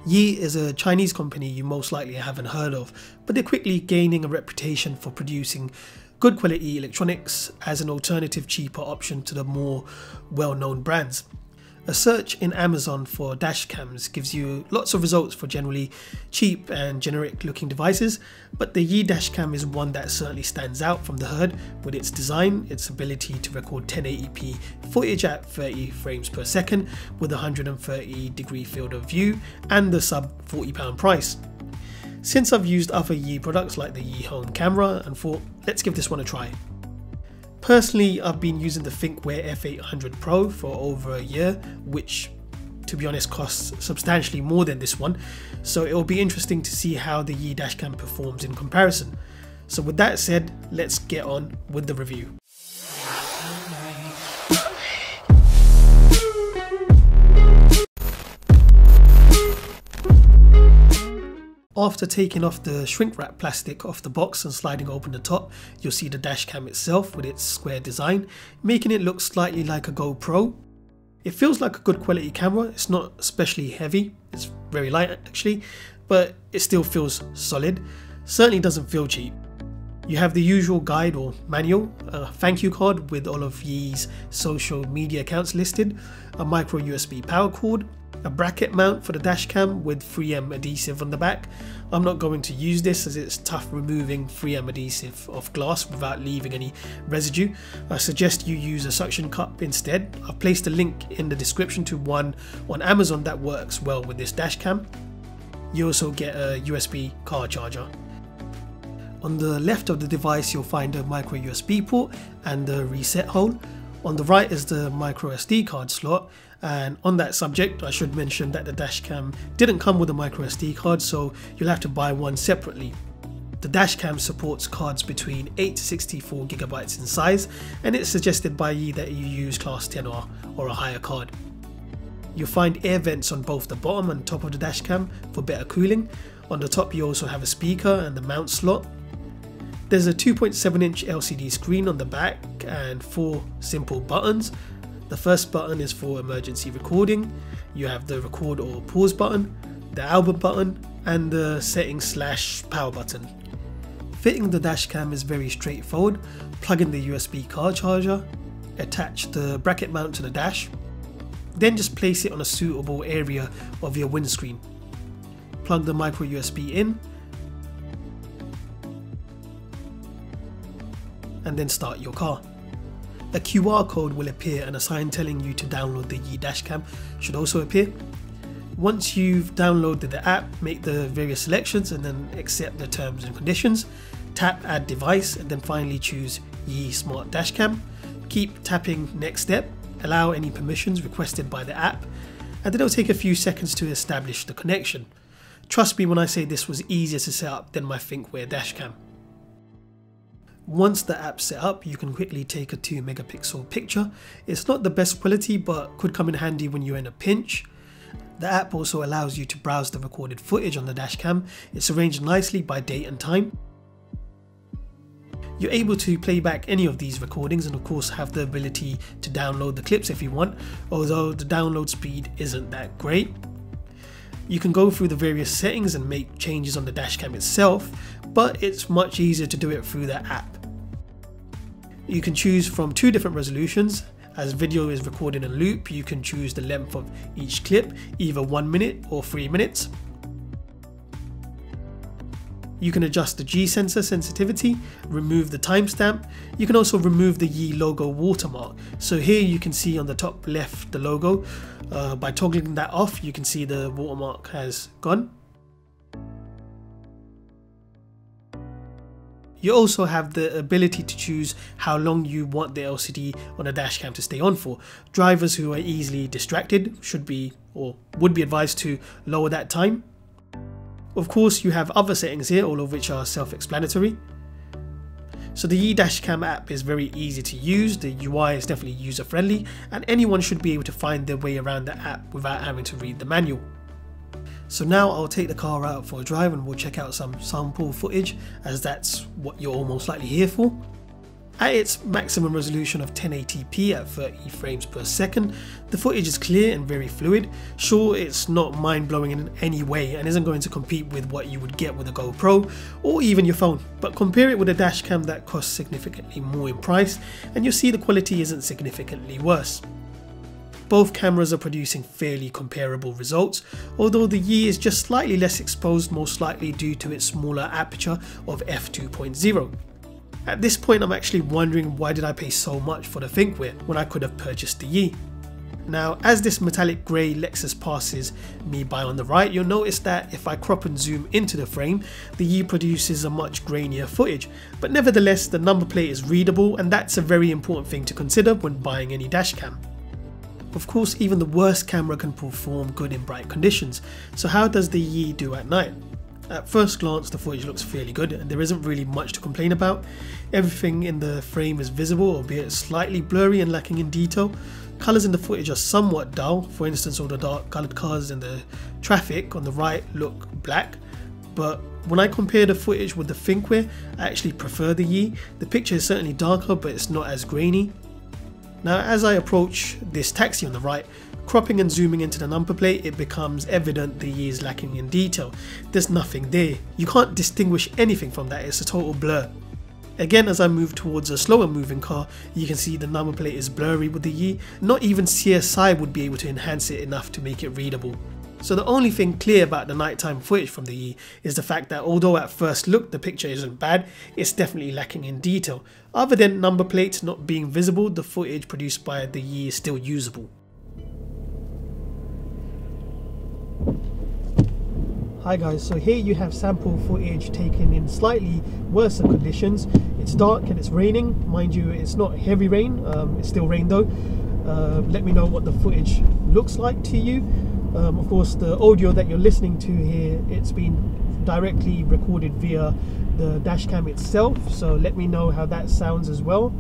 Yi is a Chinese company you most likely haven't heard of, but they're quickly gaining a reputation for producing good quality electronics as an alternative, cheaper option to the more well-known brands. A search in Amazon for dash cams gives you lots of results for generally cheap and generic looking devices, but the Yi Dashcam is one that certainly stands out from the herd with its design, its ability to record 1080p footage at 30 frames per second with a 130-degree field of view, and the sub £40 price. Since I've used other Yi products like the Yi Home camera and thought, let's give this one a try. Personally, I've been using the Thinkware F800 Pro for over a year, which to be honest costs substantially more than this one, so it will be interesting to see how the Yi Dashcam performs in comparison. So with that said, let's get on with the review. After taking off the shrink wrap plastic off the box and sliding open the top, you'll see the dashcam itself with its square design, making it look slightly like a GoPro. It feels like a good quality camera. It's not especially heavy, it's very light actually, but it still feels solid. Certainly doesn't feel cheap. You have the usual guide or manual, a thank you card with all of Yi's social media accounts listed, a micro USB power cord, a bracket mount for the dashcam with 3M adhesive on the back. I'm not going to use this as it's tough removing 3M adhesive off glass without leaving any residue. I suggest you use a suction cup instead. I've placed a link in the description to one on Amazon that works well with this dashcam. You also get a USB car charger. On the left of the device you'll find a micro USB port and the reset hole. On the right is the micro SD card slot, and on that subject I should mention that the dashcam didn't come with a micro SD card, so you'll have to buy one separately. The dashcam supports cards between 8 to 64 GB in size, and it's suggested by Yi that you use class 10 or a higher card. You'll find air vents on both the bottom and top of the dashcam for better cooling. On the top you also have a speaker and the mount slot. There's a 2.7-inch LCD screen on the back and 4 simple buttons. The first button is for emergency recording. You have the record or pause button, the album button, and the settings/power button. Fitting the dashcam is very straightforward. Plug in the USB car charger, attach the bracket mount to the dash, then just place it on a suitable area of your windscreen. Plug the micro USB in, and then start your car. A QR code will appear and a sign telling you to download the Yi Dashcam should also appear. Once you've downloaded the app, make the various selections and then accept the terms and conditions. Tap add device and then finally choose Yi Smart Dashcam. Keep tapping next step, allow any permissions requested by the app, and then it'll take a few seconds to establish the connection. Trust me when I say this was easier to set up than my Thinkware Dashcam. Once the app's set up, you can quickly take a 2 megapixel picture. It's not the best quality but could come in handy when you're in a pinch. The app also allows you to browse the recorded footage on the dashcam. It's arranged nicely by date and time. You're able to play back any of these recordings and of course have the ability to download the clips if you want, although the download speed isn't that great. You can go through the various settings and make changes on the dashcam itself, but it's much easier to do it through the app. You can choose from 2 different resolutions. As video is recorded in loop, you can choose the length of each clip, either 1 minute or 3 minutes. You can adjust the G-sensor sensitivity, remove the timestamp. You can also remove the Yi logo watermark. So here you can see on the top left the logo. By toggling that off, you can see the watermark has gone. You also have the ability to choose how long you want the LCD on a dashcam to stay on for. Drivers who are easily distracted should be or would be advised to lower that time. Of course, you have other settings here, all of which are self-explanatory. So the Yi Dashcam app is very easy to use, the UI is definitely user-friendly, and anyone should be able to find their way around the app without having to read the manual. So now I'll take the car out for a drive and we'll check out some sample footage, as that's what you're all most likely here for. At its maximum resolution of 1080p at 30 frames per second, the footage is clear and very fluid. Sure, it's not mind-blowing in any way and isn't going to compete with what you would get with a GoPro or even your phone, but compare it with a dashcam that costs significantly more in price and you'll see the quality isn't significantly worse. Both cameras are producing fairly comparable results, although the Yi is just slightly less exposed, most likely due to its smaller aperture of f2.0. At this point I'm actually wondering, why did I pay so much for the Thinkware when I could have purchased the Yi? Now, as this metallic grey Lexus passes me by on the right, you'll notice that if I crop and zoom into the frame, the Yi produces a much grainier footage, but nevertheless the number plate is readable, and that's a very important thing to consider when buying any dashcam. Of course, even the worst camera can perform good in bright conditions, so how does the Yi do at night? At first glance the footage looks fairly good and there isn't really much to complain about. Everything in the frame is visible, albeit slightly blurry and lacking in detail. Colours in the footage are somewhat dull, for instance all the dark coloured cars in the traffic on the right look black, but when I compare the footage with the Thinkware, I actually prefer the Yi. The picture is certainly darker but it's not as grainy. Now as I approach this taxi on the right, cropping and zooming into the number plate, it becomes evident the Yi is lacking in detail. There's nothing there. You can't distinguish anything from that, it's a total blur. Again, as I move towards a slower moving car, you can see the number plate is blurry with the Yi. Not even CSI would be able to enhance it enough to make it readable. So the only thing clear about the nighttime footage from the Yi is the fact that although at first look the picture isn't bad, it's definitely lacking in detail. Other than number plates not being visible, the footage produced by the Yi is still usable. Hi guys, so here you have sample footage taken in slightly worse conditions. It's dark and it's raining. Mind you, it's not heavy rain, it's still rain though. Let me know what the footage looks like to you. Of course the audio that you're listening to here, it's been directly recorded via the dashcam itself, so let me know how that sounds as well.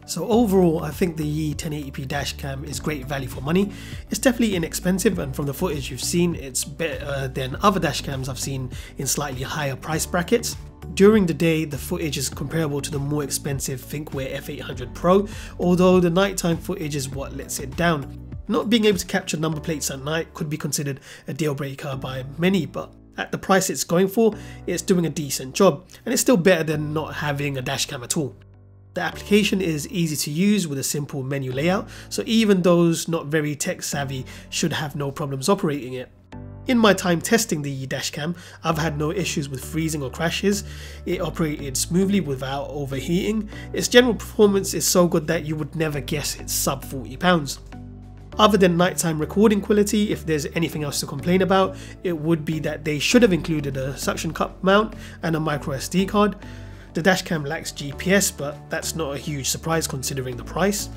So overall, I think the Yi 1080p dashcam is great value for money. It's definitely inexpensive, and from the footage you've seen, it's better than other dashcams I've seen in slightly higher price brackets. During the day, the footage is comparable to the more expensive Thinkware F800 Pro, although the nighttime footage is what lets it down. Not being able to capture number plates at night could be considered a deal breaker by many, but at the price it's going for, it's doing a decent job, and it's still better than not having a dashcam at all. The application is easy to use with a simple menu layout, so even those not very tech savvy should have no problems operating it. In my time testing the Yi dashcam, I've had no issues with freezing or crashes. It operated smoothly without overheating. Its general performance is so good that you would never guess it's sub £40. Other than nighttime recording quality, if there's anything else to complain about, it would be that they should have included a suction cup mount and a micro SD card. The dashcam lacks GPS, but that's not a huge surprise considering the price.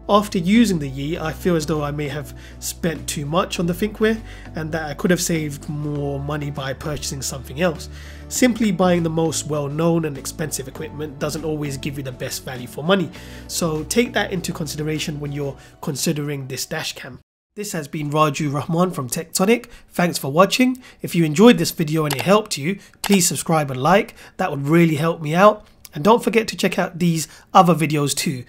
After using the Yi, I feel as though I may have spent too much on the Thinkware and that I could have saved more money by purchasing something else. Simply buying the most well-known and expensive equipment doesn't always give you the best value for money, so take that into consideration when you're considering this dashcam. This has been Raju Rahman from Tectonic. Thanks for watching. If you enjoyed this video and it helped you, please subscribe and like. That would really help me out. And don't forget to check out these other videos too.